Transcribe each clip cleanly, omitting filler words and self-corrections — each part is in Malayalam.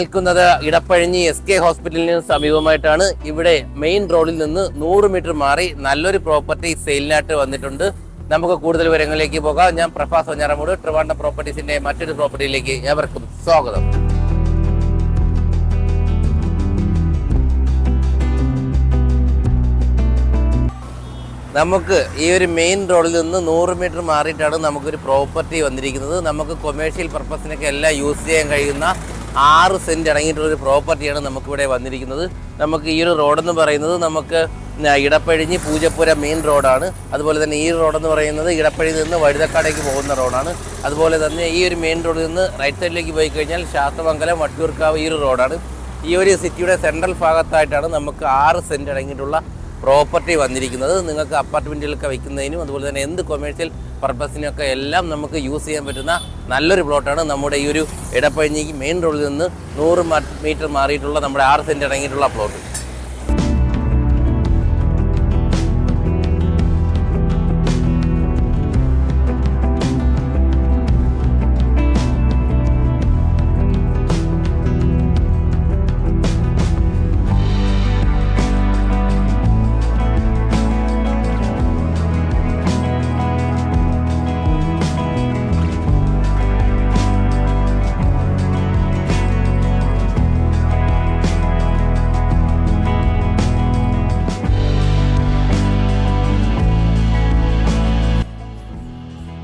നിൽക്കുന്നത് ഇടപ്പഴിഞ്ഞി SK ഹോസ്പിറ്റലിന് സമീപമായിട്ടാണ്. ഇവിടെ മെയിൻ റോഡിൽ നിന്ന് 100 മീറ്റർ മാറി നല്ലൊരു പ്രോപ്പർട്ടി സെയിലിനായിട്ട് വന്നിട്ടുണ്ട്. നമുക്ക് കൂടുതൽ വിവരങ്ങളിലേക്ക് പോകാം. ഞാൻ പ്രഭാസ് വഞ്ഞാറമൂട്, ട്രിവാൻഡ്രം പ്രോപ്പർട്ടീസിന്റെ മറ്റൊരു പ്രോപ്പർട്ടിയിലേക്ക് ഏവർക്കും സ്വാഗതം. നമുക്ക് ഈ ഒരു മെയിൻ റോഡിൽ നിന്ന് 100 മീറ്റർ മാറിയിട്ടാണ് നമുക്കൊരു പ്രോപ്പർട്ടി വന്നിരിക്കുന്നത്. നമുക്ക് കൊമേഴ്ഷ്യൽ പർപ്പസിനൊക്കെ എല്ലാം യൂസ് ചെയ്യാൻ കഴിയുന്ന 6 സെന്റ് അടങ്ങിയിട്ടുള്ളൊരു പ്രോപ്പർട്ടിയാണ് നമുക്കിവിടെ വന്നിരിക്കുന്നത്. നമുക്ക് ഈ ഒരു റോഡെന്ന് പറയുന്നത് നമുക്ക് ഇടപ്പഴിഞ്ഞി പൂജപ്പുര മെയിൻ റോഡാണ്. അതുപോലെ തന്നെ ഈ റോഡെന്ന് പറയുന്നത് ഇടപ്പഴി നിന്ന് വഴുതക്കാടേക്ക് പോകുന്ന റോഡാണ്. അതുപോലെ തന്നെ ഈ ഒരു മെയിൻ റോഡിൽ നിന്ന് റൈറ്റ് സൈഡിലേക്ക് പോയി കഴിഞ്ഞാൽ ശാസ്തമംഗലം വട്ടിയൂർക്കാവ് ഈ ഒരു റോഡാണ്. ഈ ഒരു സിറ്റിയുടെ സെൻട്രൽ ഭാഗത്തായിട്ടാണ് നമുക്ക് 6 സെന്റ് അടങ്ങിയിട്ടുള്ള പ്രോപ്പർട്ടി വന്നിരിക്കുന്നത്. നിങ്ങൾക്ക് അപ്പാർട്ട്മെൻറ്റുകളൊക്കെ വയ്ക്കുന്നതിനും അതുപോലെ തന്നെ എന്ത് കൊമേഴ്ഷ്യൽ പർപ്പസിനൊക്കെ എല്ലാം നമുക്ക് യൂസ് ചെയ്യാൻ പറ്റുന്ന നല്ലൊരു പ്ലോട്ടാണ് നമ്മുടെ ഈ ഒരു ഇടപ്പഴിഞ്ഞിക്ക് മെയിൻ റോഡിൽ നിന്ന് 100 മീറ്റർ മാറിയിട്ടുള്ള നമ്മുടെ 6 സെന്റ് അടങ്ങിയിട്ടുള്ള പ്ലോട്ട്.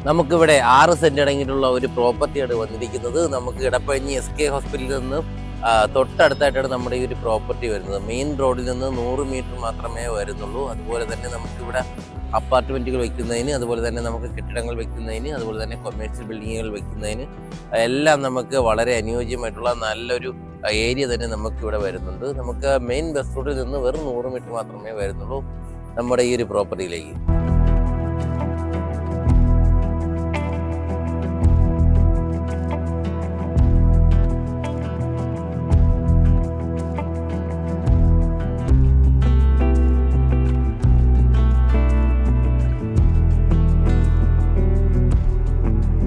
നമുക്കിവിടെ 6 സെന്റ് അടങ്ങിയിട്ടുള്ള ഒരു പ്രോപ്പർട്ടിയാണ് വന്നിരിക്കുന്നത്. നമുക്ക് ഇടപ്പഴിഞ്ഞി SK ഹോസ്പിറ്റലിൽ നിന്ന് തൊട്ടടുത്തായിട്ടാണ് നമ്മുടെ ഈ ഒരു പ്രോപ്പർട്ടി വരുന്നത്. മെയിൻ റോഡിൽ നിന്ന് 100 മീറ്റർ മാത്രമേ വരുന്നുള്ളൂ. അതുപോലെ തന്നെ നമുക്കിവിടെ അപ്പാർട്ട്മെൻറ്റുകൾ വയ്ക്കുന്നതിന്, അതുപോലെ തന്നെ നമുക്ക് കെട്ടിടങ്ങൾ വയ്ക്കുന്നതിന്, അതുപോലെ തന്നെ കൊമേഴ്ഷ്യൽ ബിൽഡിങ്ങുകൾ വയ്ക്കുന്നതിന് എല്ലാം നമുക്ക് വളരെ അനുയോജ്യമായിട്ടുള്ള നല്ലൊരു ഏരിയ തന്നെ നമുക്കിവിടെ വരുന്നുണ്ട്. നമുക്ക് മെയിൻ ബസ് റൂട്ടിൽ നിന്ന് വെറും 100 മീറ്റർ മാത്രമേ വരുന്നുള്ളൂ നമ്മുടെ ഈ ഒരു പ്രോപ്പർട്ടിയിലേക്ക്.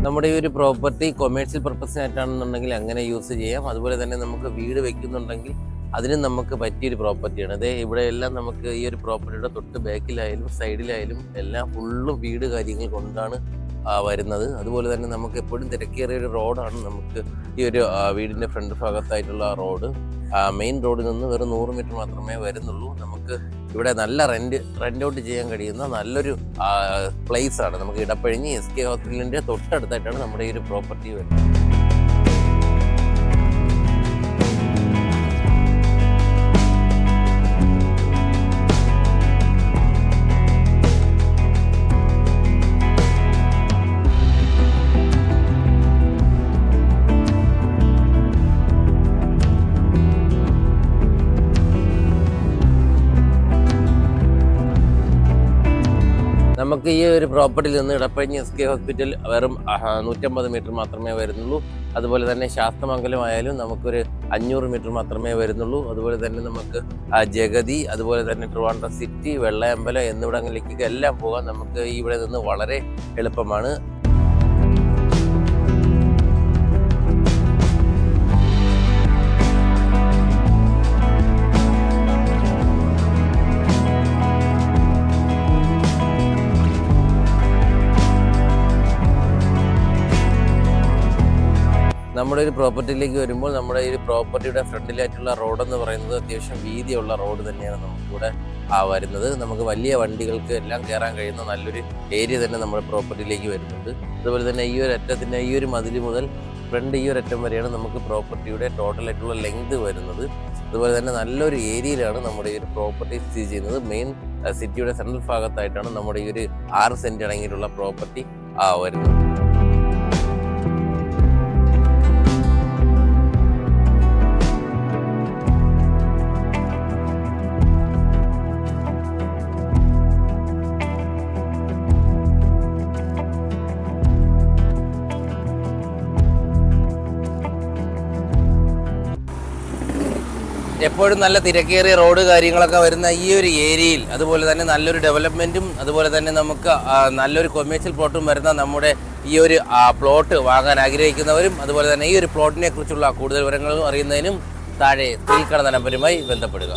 നമ്മുടെ ഈ ഒരു പ്രോപ്പർട്ടി കൊമേഴ്ഷ്യൽ പർപ്പസിനായിട്ടാണെന്നുണ്ടെങ്കിൽ അങ്ങനെ യൂസ് ചെയ്യാം. അതുപോലെ തന്നെ നമുക്ക് വീട് വെക്കുന്നുണ്ടെങ്കിൽ അതിനും നമുക്ക് പറ്റിയൊരു പ്രോപ്പർട്ടിയാണ്. അതെ, ഇവിടെ എല്ലാം നമുക്ക് ഈ ഒരു പ്രോപ്പർട്ടിയുടെ തൊട്ട് ബാക്കിലായാലും സൈഡിലായാലും എല്ലാം ഫുള്ളും വീട് കാര്യങ്ങൾ കൊണ്ടാണ് വരുന്നത്. അതുപോലെ തന്നെ നമുക്ക് എപ്പോഴും തിരക്കേറിയ ഒരു റോഡാണ് നമുക്ക് ഈ ഒരു വീടിൻ്റെ ഫ്രണ്ട് ഭാഗത്തായിട്ടുള്ള റോഡ്. മെയിൻ റോഡിൽ നിന്ന് വെറും 100 മീറ്റർ മാത്രമേ വരുന്നുള്ളൂ. നമുക്ക് ഇവിടെ നല്ല റെന്റ് ഔട്ട് ചെയ്യാൻ കഴിയുന്ന നല്ലൊരു പ്ലേസ് ആണ്. നമുക്ക് ഇടപ്പഴിഞ്ഞി SK ഹോസ്പിറ്റലിൻ്റെ തൊട്ടടുത്തായിട്ടാണ് നമ്മുടെ ഈ ഒരു പ്രോപ്പർട്ടി വരുന്നത്. നമുക്ക് ഈ ഒരു പ്രോപ്പർട്ടിയിൽ നിന്ന് ഇടപ്പഴിഞ്ഞി SK ഹോസ്പിറ്റൽ വെറും 150 മീറ്റർ മാത്രമേ വരുന്നുള്ളൂ. അതുപോലെ തന്നെ ശാസ്തമംഗലം ആയാലും നമുക്കൊരു 500 മീറ്റർ മാത്രമേ വരുന്നുള്ളൂ. അതുപോലെ തന്നെ നമുക്ക് ജഗതി, അതുപോലെ തന്നെ ട്രിവാൻഡ്രം സിറ്റി, വെള്ളയമ്പലം എന്നിവിടങ്ങളിലേക്കൊക്കെ എല്ലാം പോകാൻ നമുക്ക് ഇവിടെ നിന്ന് വളരെ എളുപ്പമാണ്. നമ്മുടെ ഒരു പ്രോപ്പർട്ടിയിലേക്ക് വരുമ്പോൾ നമ്മുടെ ഈ പ്രോപ്പർട്ടിയുടെ ഫ്രണ്ടിലായിട്ടുള്ള റോഡെന്ന് പറയുന്നത് അത്യാവശ്യം വീതിയുള്ള റോഡ് തന്നെയാണ് നമുക്കിവിടെ വരുന്നത്. നമുക്ക് വലിയ വണ്ടികൾക്ക് എല്ലാം കയറാൻ കഴിയുന്ന നല്ലൊരു ഏരിയ തന്നെ നമ്മുടെ പ്രോപ്പർട്ടിയിലേക്ക് വരുന്നുണ്ട്. അതുപോലെ തന്നെ ഈ ഒരു അറ്റത്തിൻ്റെ ഈ ഒരു മതിൽ മുതൽ ഫ്രണ്ട് ഈ ഒരു അറ്റം വരെയാണ് നമുക്ക് പ്രോപ്പർട്ടിയുടെ ടോട്ടലായിട്ടുള്ള ലെങ്ത് വരുന്നത്. അതുപോലെ തന്നെ നല്ലൊരു ഏരിയയിലാണ് നമ്മുടെ ഈ ഒരു പ്രോപ്പർട്ടി സ്ഥിതി ചെയ്യുന്നത്. മെയിൻ സിറ്റിയുടെ സെൻട്രൽ ഭാഗത്തായിട്ടാണ് നമ്മുടെ ഈ ഒരു 6 സെന്റ് അടങ്ങിയിട്ടുള്ള പ്രോപ്പർട്ടി വരുന്നത്. എപ്പോഴും നല്ല തിരക്കേറിയ റോഡ് കാര്യങ്ങളൊക്കെ വരുന്ന ഈ ഒരു ഏരിയയിൽ അതുപോലെ തന്നെ നല്ലൊരു ഡെവലപ്മെൻറ്റും അതുപോലെ തന്നെ നമുക്ക് നല്ലൊരു കൊമേഴ്ഷ്യൽ പ്ലോട്ടും വരുന്ന നമ്മുടെ ഈ ഒരു പ്ലോട്ട് വാങ്ങാൻ ആഗ്രഹിക്കുന്നവരും അതുപോലെ തന്നെ ഈ ഒരു പ്ലോട്ടിനെ കുറിച്ചുള്ള കൂടുതൽ വിവരങ്ങളും അറിയുന്നതിനും താഴെ സ്ക്രീനിൽ കാണുന്ന നമ്പരുമായി ബന്ധപ്പെടുക.